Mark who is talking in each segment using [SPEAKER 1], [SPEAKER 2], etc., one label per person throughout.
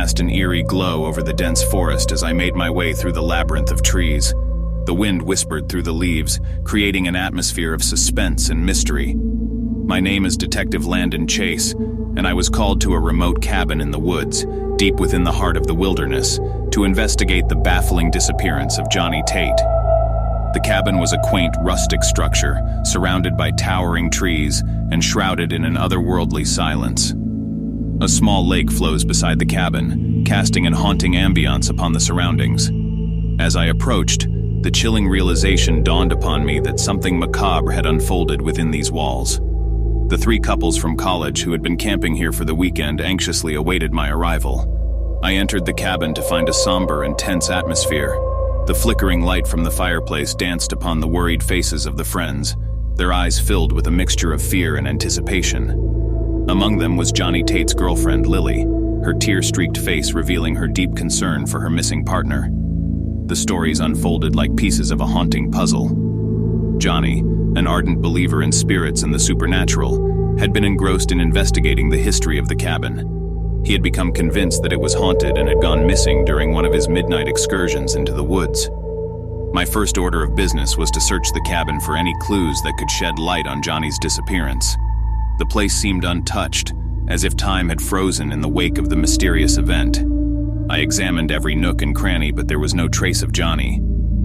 [SPEAKER 1] cast an eerie glow over the dense forest as I made my way through the labyrinth of trees. The wind whispered through the leaves, creating an atmosphere of suspense and mystery. My name is Detective Landon Chase, and I was called to a remote cabin in the woods, deep within the heart of the wilderness, to investigate the baffling disappearance of Johnny Tate. The cabin was a quaint, rustic structure, surrounded by towering trees and shrouded in an otherworldly silence. A small lake flows beside the cabin, casting an haunting ambiance upon the surroundings. As I approached, the chilling realization dawned upon me that something macabre had unfolded within these walls. The three couples from college who had been camping here for the weekend anxiously awaited my arrival. I entered the cabin to find a somber and tense atmosphere. The flickering light from the fireplace danced upon the worried faces of the friends, their eyes filled with a mixture of fear and anticipation. Among them was Johnny Tate's girlfriend, Lily, her tear-streaked face revealing her deep concern for her missing partner. The stories unfolded like pieces of a haunting puzzle. Johnny, an ardent believer in spirits and the supernatural, had been engrossed in investigating the history of the cabin. He had become convinced that it was haunted and had gone missing during one of his midnight excursions into the woods. My first order of business was to search the cabin for any clues that could shed light on Johnny's disappearance. The place seemed untouched, as if time had frozen in the wake of the mysterious event. I examined every nook and cranny, but there was no trace of Johnny.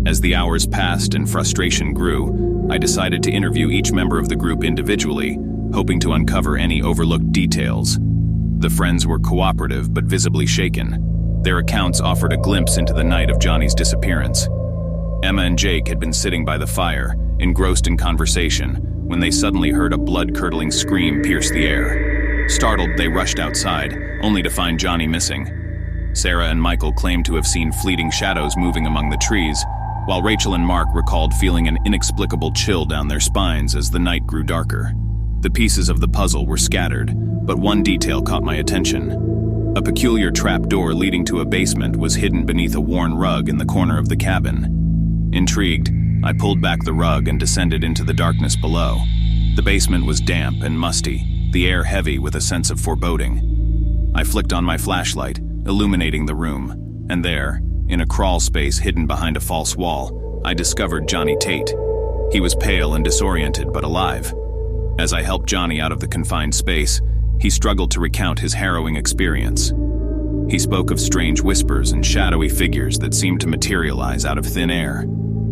[SPEAKER 1] As the hours passed and frustration grew, I decided to interview each member of the group individually, hoping to uncover any overlooked details. The friends were cooperative but visibly shaken. Their accounts offered a glimpse into the night of Johnny's disappearance. Emma and Jake had been sitting by the fire, engrossed in conversation, when they suddenly heard a blood-curdling scream pierce the air. Startled, they rushed outside, only to find Johnny missing. Sarah and Michael claimed to have seen fleeting shadows moving among the trees, while Rachel and Mark recalled feeling an inexplicable chill down their spines as the night grew darker. The pieces of the puzzle were scattered, but one detail caught my attention. A peculiar trapdoor leading to a basement was hidden beneath a worn rug in the corner of the cabin. Intrigued, I pulled back the rug and descended into the darkness below. The basement was damp and musty, the air heavy with a sense of foreboding. I flicked on my flashlight, illuminating the room, and there, in a crawl space hidden behind a false wall, I discovered Johnny Tate. He was pale and disoriented, but alive. As I helped Johnny out of the confined space, he struggled to recount his harrowing experience. He spoke of strange whispers and shadowy figures that seemed to materialize out of thin air.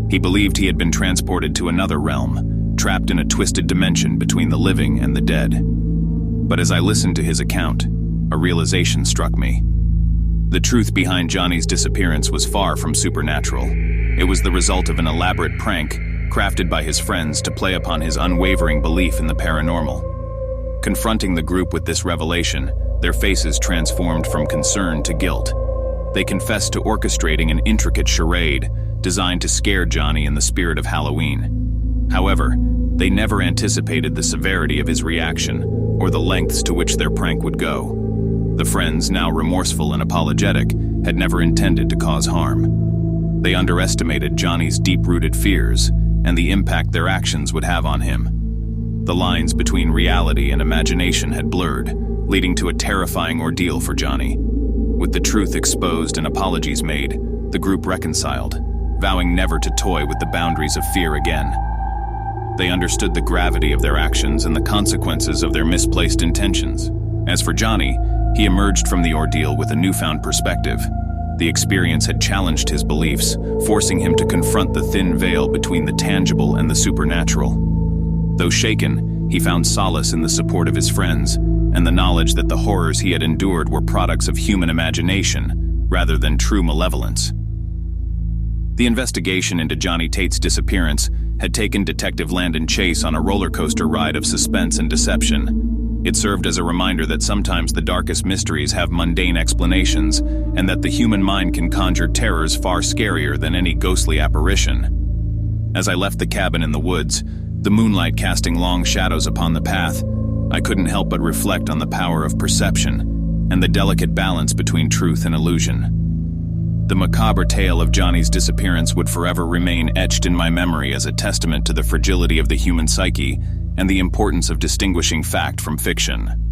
[SPEAKER 1] He believed he had been transported to another realm, trapped in a twisted dimension between the living and the dead. But as I listened to his account, a realization struck me. The truth behind Johnny's disappearance was far from supernatural. It was the result of an elaborate prank crafted by his friends to play upon his unwavering belief in the paranormal. Confronting the group with this revelation, their faces transformed from concern to guilt. They confessed to orchestrating an intricate charade designed to scare Johnny in the spirit of Halloween. However, they never anticipated the severity of his reaction or the lengths to which their prank would go. The friends, now remorseful and apologetic, had never intended to cause harm. They underestimated Johnny's deep-rooted fears and the impact their actions would have on him. The lines between reality and imagination had blurred, leading to a terrifying ordeal for Johnny. With the truth exposed and apologies made, the group reconciled, vowing never to toy with the boundaries of fear again. They understood the gravity of their actions and the consequences of their misplaced intentions. As for Johnny, he emerged from the ordeal with a newfound perspective. The experience had challenged his beliefs, forcing him to confront the thin veil between the tangible and the supernatural. Though shaken, he found solace in the support of his friends and the knowledge that the horrors he had endured were products of human imagination rather than true malevolence. The investigation into Johnny Tate's disappearance had taken Detective Landon Chase on a roller coaster ride of suspense and deception. It served as a reminder that sometimes the darkest mysteries have mundane explanations, and that the human mind can conjure terrors far scarier than any ghostly apparition. As I left the cabin in the woods, the moonlight casting long shadows upon the path, I couldn't help but reflect on the power of perception and the delicate balance between truth and illusion. The macabre tale of Johnny's disappearance would forever remain etched in my memory as a testament to the fragility of the human psyche and the importance of distinguishing fact from fiction.